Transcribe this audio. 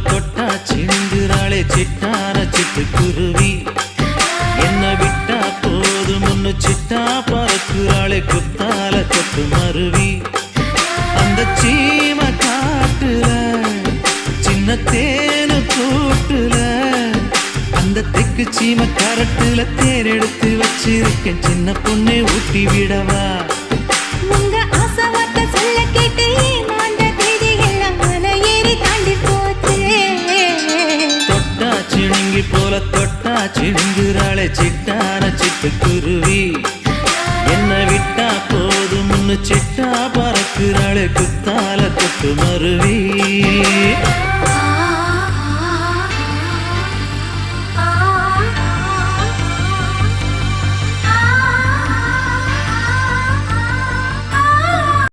தொட்டா சிந்துறாளே சிட்டான சிட்டுக்குருவி என்ன விட்டா போதும் முன்னு சிட்டா பறக்குறாளே குத்தால தொட்டு மருவி அந்த சீம காட்டுல சின்ன தேனு கூட்டுல அந்த தெக்கு சீம கரட்டுல தேர் எடுத்து வச்சிருக்கேன் சின்ன பொண்ணை ஊட்டி விடவா உங்க ஆசை வார்த்தை சொல்ல கேட்டு ஏமாந்த தேதி எல்லாம் மலை ஏறி தாண்டி போச்சு தொட்டா சிணுங்கி போல தொட்டா சிணுங்குறாளே சிட்டான சிட்டுக்குருவி என்ன விட்டா போதும் முன்னு சிட்டா பறக்குறாளே குத்தால தொட்டு மருவி